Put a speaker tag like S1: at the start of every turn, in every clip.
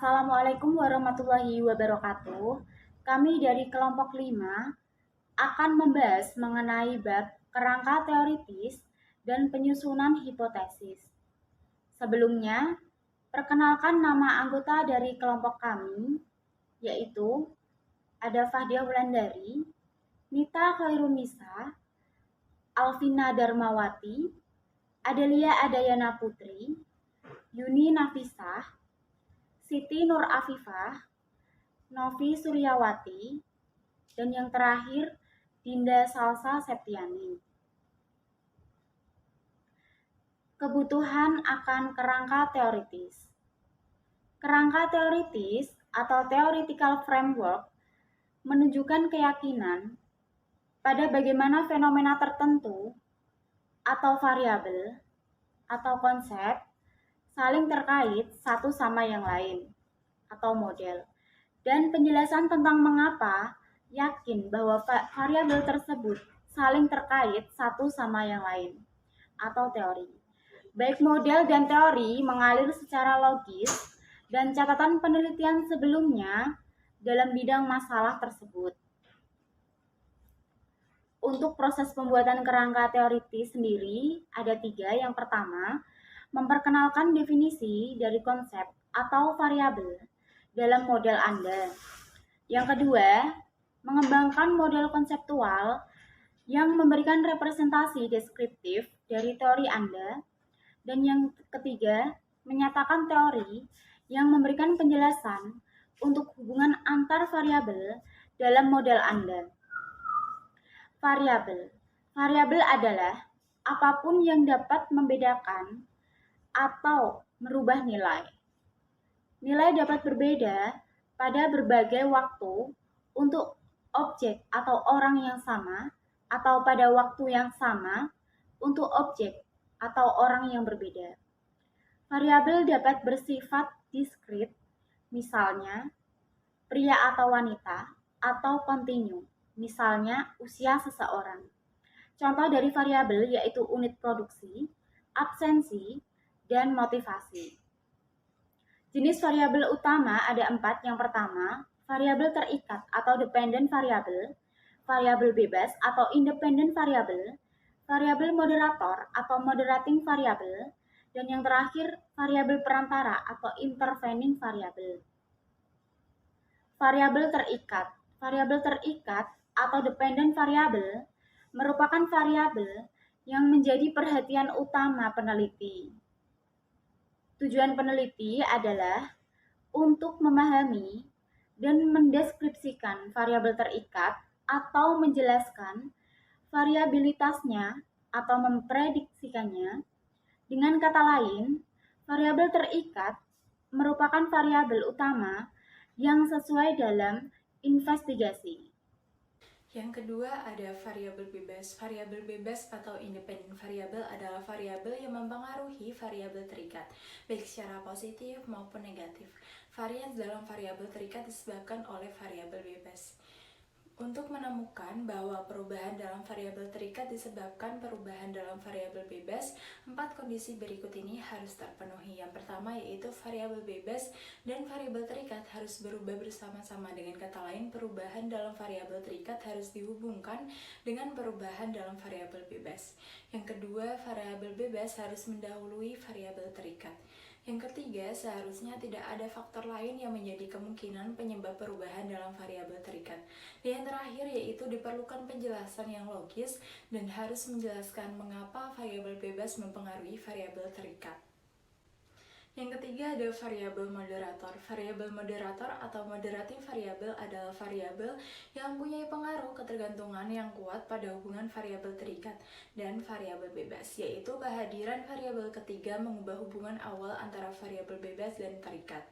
S1: Assalamualaikum warahmatullahi wabarakatuh. Kami dari kelompok 5 akan membahas mengenai bab kerangka teoritis dan penyusunan hipotesis. Sebelumnya, perkenalkan nama anggota dari kelompok kami, yaitu ada Fahdia Wulandari, Nita Khairunisa, Alvina Darmawati, Adelia Adayana Putri, Yuni Nafisah, Siti Nur Afifah, Novi Suryawati, dan yang terakhir Dinda Salsa Septiani. Kebutuhan akan kerangka teoritis. Kerangka teoritis atau theoretical framework menunjukkan keyakinan pada bagaimana fenomena tertentu atau variabel atau konsep saling terkait satu sama yang lain atau model, dan penjelasan tentang mengapa yakin bahwa variabel tersebut saling terkait satu sama yang lain atau teori. Baik model dan teori mengalir secara logis dan catatan penelitian sebelumnya dalam bidang masalah tersebut. Untuk proses pembuatan kerangka teoritis sendiri ada 3. Yang pertama, memperkenalkan definisi dari konsep atau variabel dalam model Anda. Yang kedua, mengembangkan model konseptual yang memberikan representasi deskriptif dari teori Anda. Dan yang ketiga, menyatakan teori yang memberikan penjelasan untuk hubungan antar variabel dalam model Anda. Variabel. Variabel adalah apapun yang dapat membedakan atau merubah nilai. Nilai dapat berbeda pada berbagai waktu untuk objek atau orang yang sama, atau pada waktu yang sama untuk objek atau orang yang berbeda. Variabel dapat bersifat diskrit, misalnya pria atau wanita, atau kontinu, misalnya usia seseorang. Contoh dari variabel yaitu unit produksi, absensi, dan motivasi. Jenis variabel utama ada 4. Yang pertama, variabel terikat atau dependent variabel, variabel bebas atau independent variabel, variabel moderator atau moderating variabel, dan yang terakhir variabel perantara atau intervening variabel. Variabel terikat. Variabel terikat atau dependent variabel merupakan variabel yang menjadi perhatian utama peneliti. Tujuan peneliti adalah untuk memahami dan mendeskripsikan variabel terikat atau menjelaskan variabilitasnya atau memprediksikannya. Dengan kata lain, variabel terikat merupakan variabel utama yang sesuai dalam investigasi.
S2: Yang kedua ada variabel bebas. Variabel bebas atau independent variabel adalah variabel yang mempengaruhi variabel terikat, baik secara positif maupun negatif. Varians dalam variabel terikat disebabkan oleh variabel bebas. Untuk menemukan bahwa perubahan dalam variabel terikat disebabkan perubahan dalam variabel bebas, 4 kondisi berikut ini harus terpenuhi. Yang pertama yaitu variabel bebas dan variabel terikat harus berubah bersama-sama. Dengan kata lain, perubahan dalam variabel terikat harus dihubungkan dengan perubahan dalam variabel bebas. Yang kedua, variabel bebas harus mendahului variabel terikat. Yang ketiga, seharusnya tidak ada faktor lain yang menjadi kemungkinan penyebab perubahan dalam variabel terikat. Dan yang terakhir yaitu diperlukan penjelasan yang logis dan harus menjelaskan mengapa variabel bebas mempengaruhi variabel terikat. Yang ketiga ada variabel moderator. Variabel moderator atau moderating variabel adalah variabel yang mempunyai pengaruh ketergantungan yang kuat pada hubungan variabel terikat dan variabel bebas, yaitu kehadiran variabel ketiga mengubah hubungan awal antara variabel bebas dan terikat.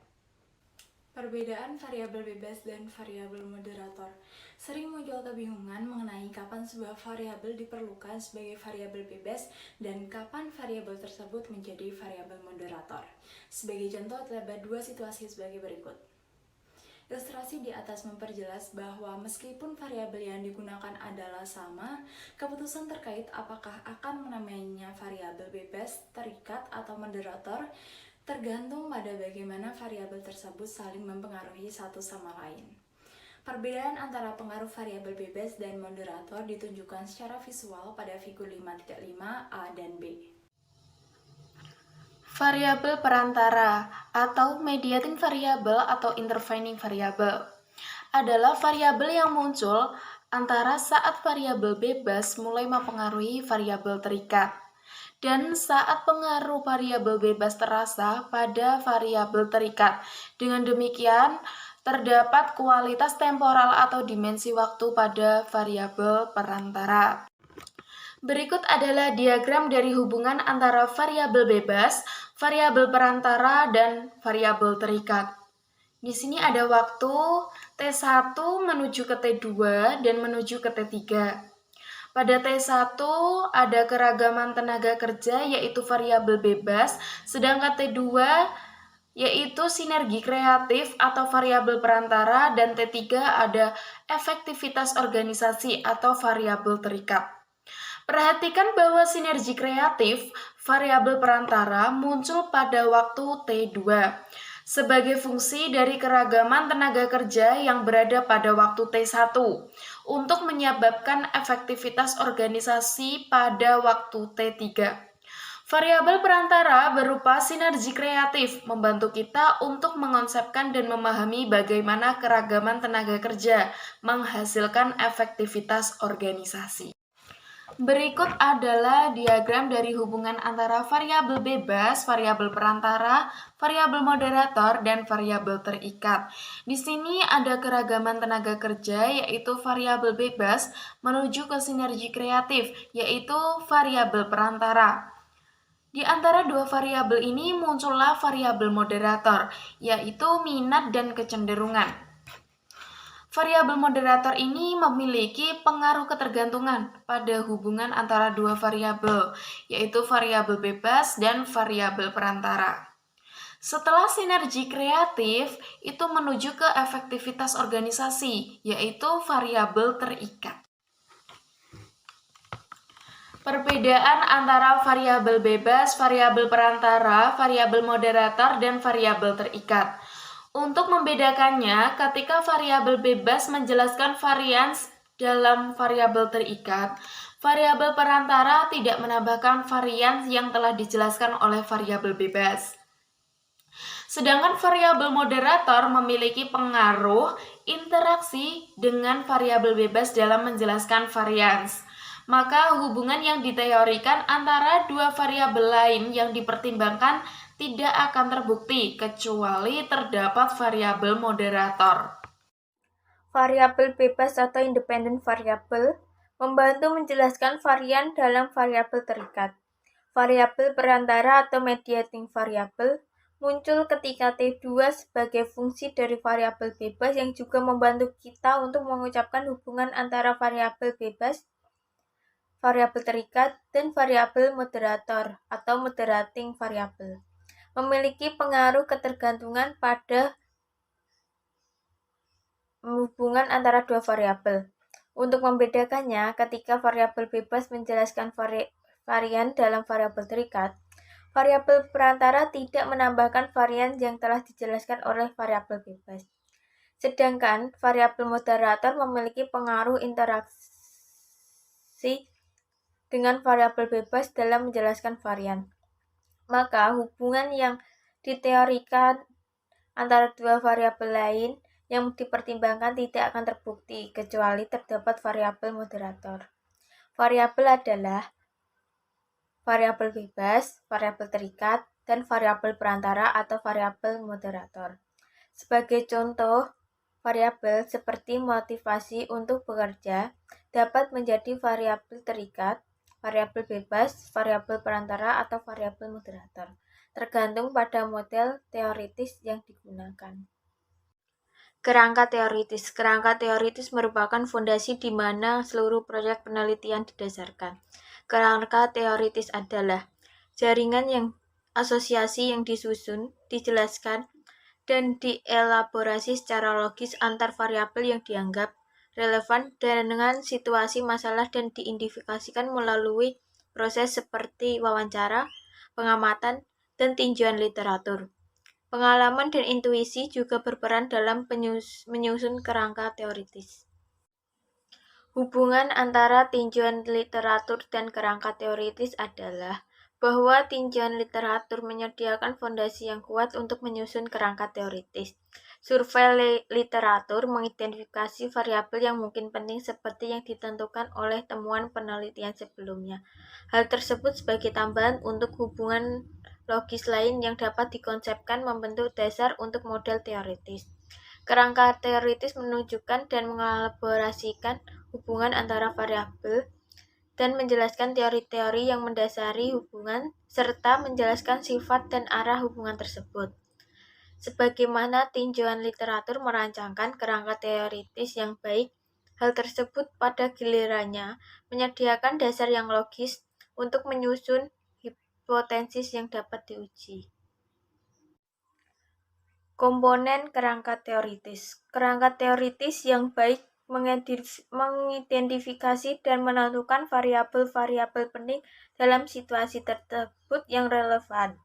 S2: Perbedaan variabel bebas dan variabel moderator. Sering muncul kebingungan mengenai kapan sebuah variabel diperlukan sebagai variabel bebas dan kapan variabel tersebut menjadi variabel moderator. Sebagai contoh terdapat 2 situasi sebagai berikut. Ilustrasi di atas memperjelas bahwa meskipun variabel yang digunakan adalah sama, keputusan terkait apakah akan menamainya variabel bebas, terikat, atau moderator tergantung pada bagaimana variabel tersebut saling mempengaruhi satu sama lain. Perbedaan antara pengaruh variabel bebas dan moderator ditunjukkan secara visual pada figur 5.5 A dan B.
S3: Variabel perantara atau mediating variable atau intervening variable adalah variabel yang muncul antara saat variabel bebas mulai mempengaruhi variabel terikat dan saat pengaruh variabel bebas terasa pada variabel terikat. Dengan demikian, terdapat kualitas temporal atau dimensi waktu pada variabel perantara. Berikut adalah diagram dari hubungan antara variabel bebas, variabel perantara, dan variabel terikat. Di sini ada waktu T1 menuju ke T2 dan menuju ke T3. Pada T1 ada keragaman tenaga kerja yaitu variabel bebas, sedangkan T2 yaitu sinergi kreatif atau variabel perantara, dan T3 ada efektivitas organisasi atau variabel terikat. Perhatikan bahwa sinergi kreatif variabel perantara muncul pada waktu T2 sebagai fungsi dari keragaman tenaga kerja yang berada pada waktu T1 untuk menyebabkan efektivitas organisasi pada waktu T3. Variabel perantara berupa sinergi kreatif membantu kita untuk mengonsepkan dan memahami bagaimana keragaman tenaga kerja menghasilkan efektivitas organisasi. Berikut adalah diagram dari hubungan antara variabel bebas, variabel perantara, variabel moderator, dan variabel terikat. Di sini ada keragaman tenaga kerja, yaitu variabel bebas, menuju ke sinergi kreatif, yaitu variabel perantara. Di antara dua variabel ini muncullah variabel moderator, yaitu minat dan kecenderungan. Variabel moderator ini memiliki pengaruh ketergantungan pada hubungan antara dua variabel, yaitu variabel bebas dan variabel perantara. Setelah sinergi kreatif, itu menuju ke efektivitas organisasi, yaitu variabel terikat. Perbedaan antara variabel bebas, variabel perantara, variabel moderator, dan variabel terikat. Untuk membedakannya, ketika variabel bebas menjelaskan varians dalam variabel terikat, variabel perantara tidak menambahkan varians yang telah dijelaskan oleh variabel bebas. Sedangkan variabel moderator memiliki pengaruh interaksi dengan variabel bebas dalam menjelaskan varians. Maka hubungan yang diteorikan antara dua variabel lain yang dipertimbangkan tidak akan terbukti kecuali terdapat variabel moderator.
S4: Variabel bebas atau independent variable membantu menjelaskan varian dalam variabel terikat. Variabel perantara atau mediating variable muncul ketika T2 sebagai fungsi dari variabel bebas yang juga membantu kita untuk mengucapkan hubungan antara variabel bebas, variabel terikat, dan variabel moderator atau moderating variable. Memiliki pengaruh ketergantungan pada hubungan antara dua variabel. Untuk membedakannya, ketika variabel bebas menjelaskan varian dalam variabel terikat, variabel perantara tidak menambahkan varian yang telah dijelaskan oleh variabel bebas. Sedangkan variabel moderator memiliki pengaruh interaksi dengan variabel bebas dalam menjelaskan varian. Maka hubungan yang diteorikan antara dua variabel lain yang dipertimbangkan tidak akan terbukti kecuali terdapat variabel moderator. Variabel adalah variabel bebas, variabel terikat, dan variabel perantara atau variabel moderator. Sebagai contoh, variabel seperti motivasi untuk bekerja dapat menjadi variabel terikat, variabel bebas, variabel perantara, atau variabel moderator, tergantung pada model teoritis yang digunakan. Kerangka teoritis. Kerangka teoritis merupakan fondasi di mana seluruh proyek penelitian didasarkan. Kerangka teoritis adalah jaringan yang asosiasi yang disusun, dijelaskan, dan dielaborasi secara logis antar variabel yang dianggap relevan dengan situasi masalah dan diidentifikasikan melalui proses seperti wawancara, pengamatan, dan tinjauan literatur. Pengalaman dan intuisi juga berperan dalam menyusun kerangka teoritis. Hubungan antara tinjauan literatur dan kerangka teoritis adalah bahwa tinjauan literatur menyediakan fondasi yang kuat untuk menyusun kerangka teoritis. Survei literatur mengidentifikasi variabel yang mungkin penting seperti yang ditentukan oleh temuan penelitian sebelumnya. Hal tersebut sebagai tambahan untuk hubungan logis lain yang dapat dikonsepkan membentuk dasar untuk model teoritis. Kerangka teoritis menunjukkan dan mengelaborasikan hubungan antara variabel dan menjelaskan teori-teori yang mendasari hubungan serta menjelaskan sifat dan arah hubungan tersebut. Sebagaimana tinjauan literatur merancangkan kerangka teoritis yang baik, hal tersebut pada gilirannya menyediakan dasar yang logis untuk menyusun hipotesis yang dapat diuji. Komponen kerangka teoritis. Kerangka teoritis yang baik mengidentifikasi dan menentukan variabel-variabel penting dalam situasi tersebut yang relevan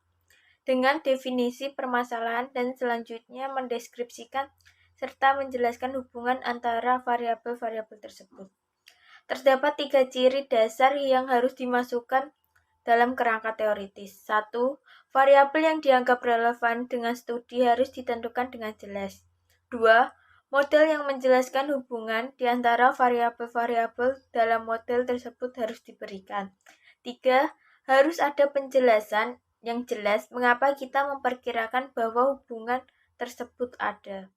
S4: dengan definisi permasalahan dan selanjutnya mendeskripsikan serta menjelaskan hubungan antara variabel-variabel tersebut. Terdapat 3 ciri dasar yang harus dimasukkan dalam kerangka teoritis. 1. Variabel yang dianggap relevan dengan studi harus ditentukan dengan jelas. 2. Model yang menjelaskan hubungan di antara variabel-variabel dalam model tersebut harus diberikan. 3. Harus ada penjelasan yang jelas mengapa kita memperkirakan bahwa hubungan tersebut ada.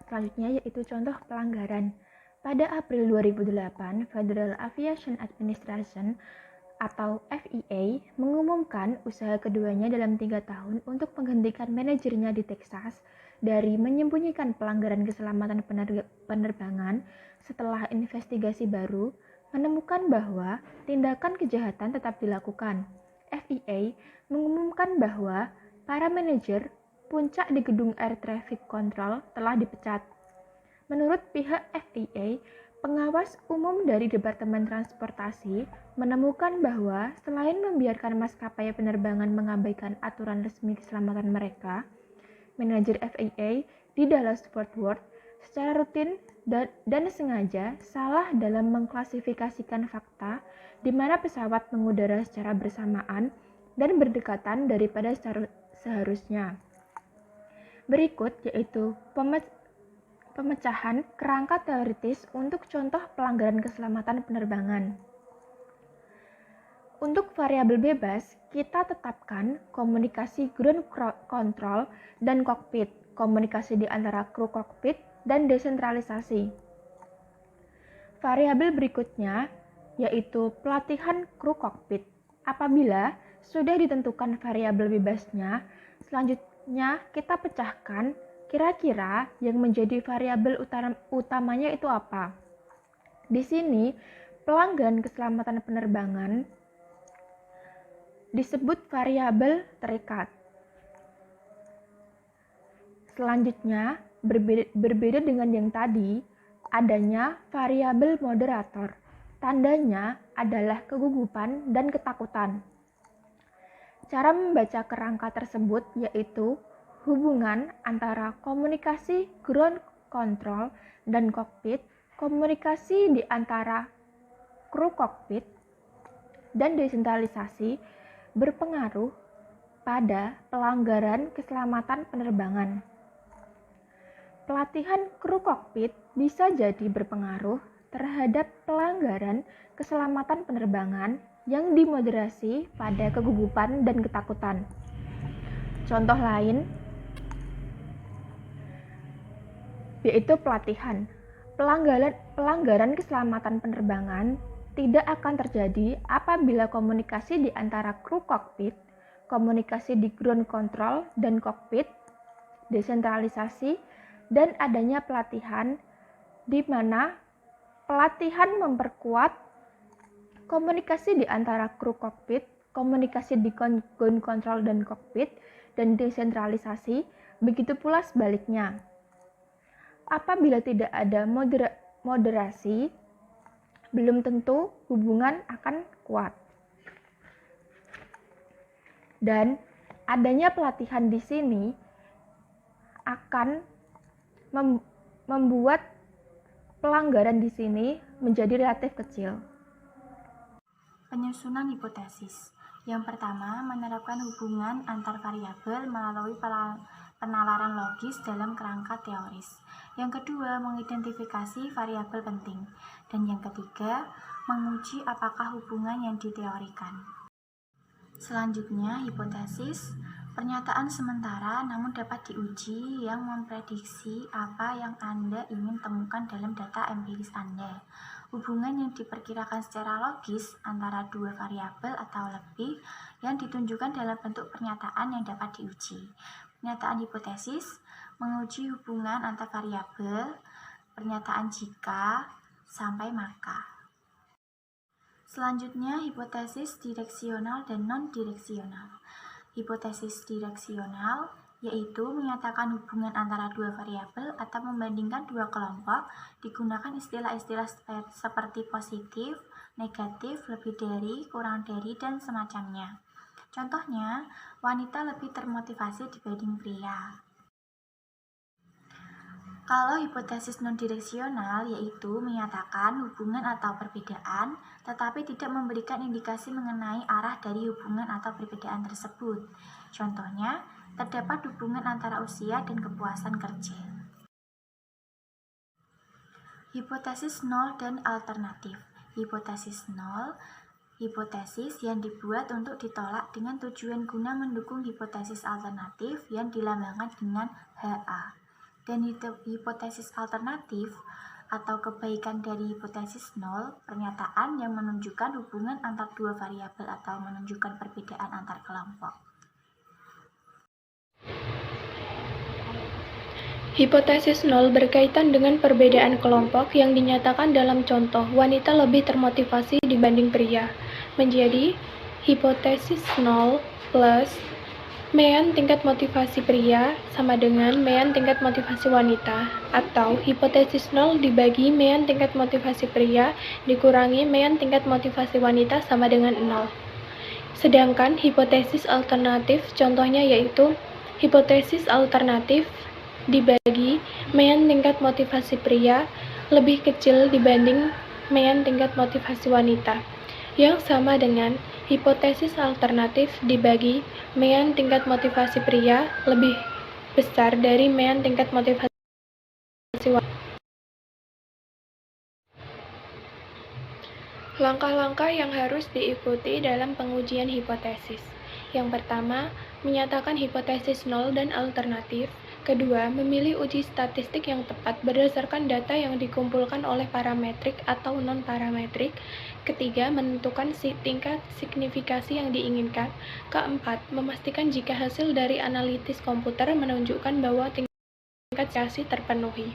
S5: Selanjutnya yaitu contoh pelanggaran. Pada April 2008, Federal Aviation Administration atau FAA mengumumkan usaha keduanya dalam 3 tahun untuk menghentikan manajernya di Texas dari menyembunyikan pelanggaran keselamatan penerbangan setelah investigasi baru menemukan bahwa tindakan kejahatan tetap dilakukan. FAA mengumumkan bahwa para manajer puncak di gedung Air Traffic Control telah dipecat. Menurut pihak FAA, pengawas umum dari Departemen Transportasi menemukan bahwa selain membiarkan maskapai penerbangan mengabaikan aturan resmi keselamatan mereka, manajer FAA di Dallas-Fort Worth secara rutin dan sengaja salah dalam mengklasifikasikan fakta di mana pesawat mengudara secara bersamaan dan berdekatan daripada seharusnya. Berikut yaitu pemecahan kerangka teoritis untuk contoh pelanggaran keselamatan penerbangan. Untuk variabel bebas, kita tetapkan komunikasi ground control dan kokpit, komunikasi di antara kru kokpit, dan desentralisasi. Variabel berikutnya yaitu pelatihan kru kokpit. Apabila sudah ditentukan variabel bebasnya, selanjutnya kita pecahkan kira-kira yang menjadi variabel utamanya itu apa. Di sini, pelanggaran keselamatan penerbangan disebut variabel terikat. Selanjutnya, berbeda dengan yang tadi, adanya variabel moderator. Tandanya adalah kegugupan dan ketakutan. Cara membaca kerangka tersebut yaitu hubungan antara komunikasi ground control dan kokpit, komunikasi di antara kru kokpit, dan desentralisasi berpengaruh pada pelanggaran keselamatan penerbangan. Pelatihan kru kokpit bisa jadi berpengaruh terhadap pelanggaran keselamatan penerbangan yang dimoderasi pada kegugupan dan ketakutan. Contoh lain yaitu pelatihan. Pelanggaran keselamatan penerbangan tidak akan terjadi apabila komunikasi di antara kru kokpit, komunikasi di ground control dan kokpit, desentralisasi, dan adanya pelatihan di mana pelatihan memperkuat komunikasi di antara kru kokpit, komunikasi di ground control dan kokpit, dan desentralisasi, begitu pula sebaliknya. Apabila tidak ada moderasi, belum tentu hubungan akan kuat. Dan adanya pelatihan di sini akan membuat pelanggaran di sini menjadi relatif kecil.
S1: Penyusunan hipotesis. Yang pertama, menerapkan hubungan antar variabel melalui penalaran logis dalam kerangka teoris. Yang kedua, mengidentifikasi variabel penting. Dan yang ketiga, menguji apakah hubungan yang diteorikan. Selanjutnya, hipotesis. Pernyataan sementara namun dapat diuji yang memprediksi apa yang Anda ingin temukan dalam data empiris Anda. Hubungan yang diperkirakan secara logis antara dua variabel atau lebih yang ditunjukkan dalam bentuk pernyataan yang dapat diuji. Pernyataan hipotesis menguji hubungan antar variabel, pernyataan jika, sampai maka. Selanjutnya, hipotesis direksional dan non-direksional. Hipotesis direksional yaitu menyatakan hubungan antara dua variabel atau membandingkan dua kelompok, digunakan istilah-istilah seperti positif, negatif, lebih dari, kurang dari, dan semacamnya. Contohnya, wanita lebih termotivasi dibanding pria. Kalau hipotesis non-direksional yaitu menyatakan hubungan atau perbedaan, tetapi tidak memberikan indikasi mengenai arah dari hubungan atau perbedaan tersebut. Contohnya, terdapat hubungan antara usia dan kepuasan kerja. Hipotesis nol dan alternatif. Hipotesis nol, hipotesis yang dibuat untuk ditolak dengan tujuan guna mendukung hipotesis alternatif yang dilambangkan dengan HA. Dan hipotesis alternatif atau kebaikan dari hipotesis nol, pernyataan yang menunjukkan hubungan antar dua variabel atau menunjukkan perbedaan antar kelompok.
S6: Hipotesis nol berkaitan dengan perbedaan kelompok yang dinyatakan dalam contoh wanita lebih termotivasi dibanding pria. Menjadi hipotesis nol plus mean tingkat motivasi pria sama dengan mean tingkat motivasi wanita, atau hipotesis nol dibagi mean tingkat motivasi pria dikurangi mean tingkat motivasi wanita sama dengan 0. Sedangkan hipotesis alternatif contohnya yaitu hipotesis alternatif dibagi mean tingkat motivasi pria lebih kecil dibanding mean tingkat motivasi wanita, yang sama dengan hipotesis alternatif dibagi mean tingkat motivasi pria lebih besar dari mean tingkat motivasi wanita. Langkah-langkah yang harus diikuti dalam pengujian hipotesis. Yang pertama, menyatakan hipotesis nol dan alternatif. Kedua, memilih uji statistik yang tepat berdasarkan data yang dikumpulkan oleh parametrik atau non-parametrik. Ketiga, menentukan tingkat signifikasi yang diinginkan. Keempat, memastikan jika hasil dari analisis komputer menunjukkan bahwa tingkat signifikasi terpenuhi.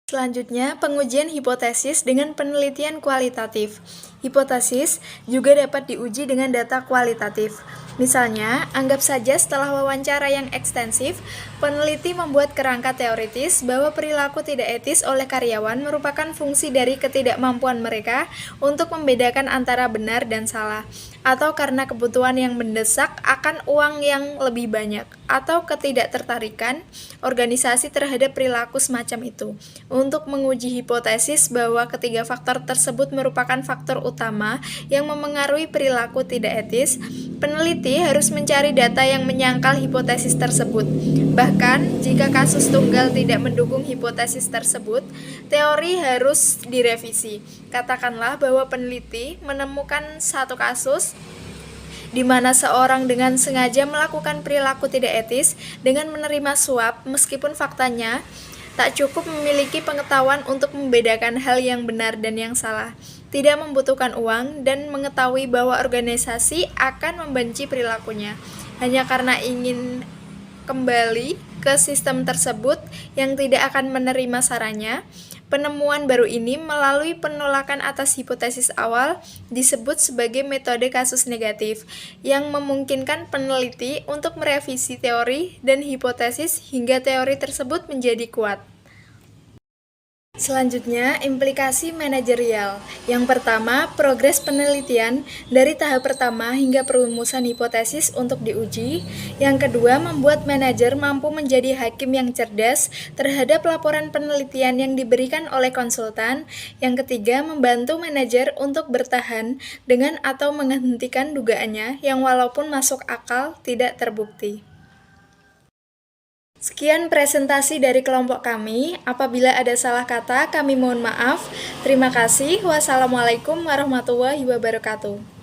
S3: Selanjutnya, pengujian hipotesis dengan penelitian kualitatif. Hipotesis juga dapat diuji dengan data kualitatif. Misalnya, anggap saja setelah wawancara yang ekstensif, peneliti membuat kerangka teoritis bahwa perilaku tidak etis oleh karyawan merupakan fungsi dari ketidakmampuan mereka untuk membedakan antara benar dan salah, atau karena kebutuhan yang mendesak akan uang yang lebih banyak, atau ketidaktertarikan organisasi terhadap perilaku semacam itu. Untuk menguji hipotesis bahwa ketiga faktor tersebut merupakan faktor utama yang memengaruhi perilaku tidak etis, peneliti harus mencari data yang menyangkal hipotesis tersebut. Bahkan, jika kasus tunggal tidak mendukung hipotesis tersebut, teori harus direvisi. Katakanlah bahwa peneliti menemukan satu kasus di mana seorang dengan sengaja melakukan perilaku tidak etis dengan menerima suap meskipun faktanya tak cukup memiliki pengetahuan untuk membedakan hal yang benar dan yang salah, tidak membutuhkan uang, dan mengetahui bahwa organisasi akan membenci perilakunya hanya karena ingin kembali ke sistem tersebut yang tidak akan menerima sarannya. Penemuan baru ini melalui penolakan atas hipotesis awal disebut sebagai metode kasus negatif, yang memungkinkan peneliti untuk merevisi teori dan hipotesis hingga teori tersebut menjadi kuat.
S7: Selanjutnya, implikasi manajerial. Yang pertama, progres penelitian dari tahap pertama hingga perumusan hipotesis untuk diuji. Yang kedua, membuat manajer mampu menjadi hakim yang cerdas terhadap laporan penelitian yang diberikan oleh konsultan. Yang ketiga, membantu manajer untuk bertahan dengan atau menghentikan dugaannya yang walaupun masuk akal tidak terbukti. Sekian presentasi dari kelompok kami. Apabila ada salah kata, kami mohon maaf. Terima kasih. Wassalamualaikum warahmatullahi wabarakatuh.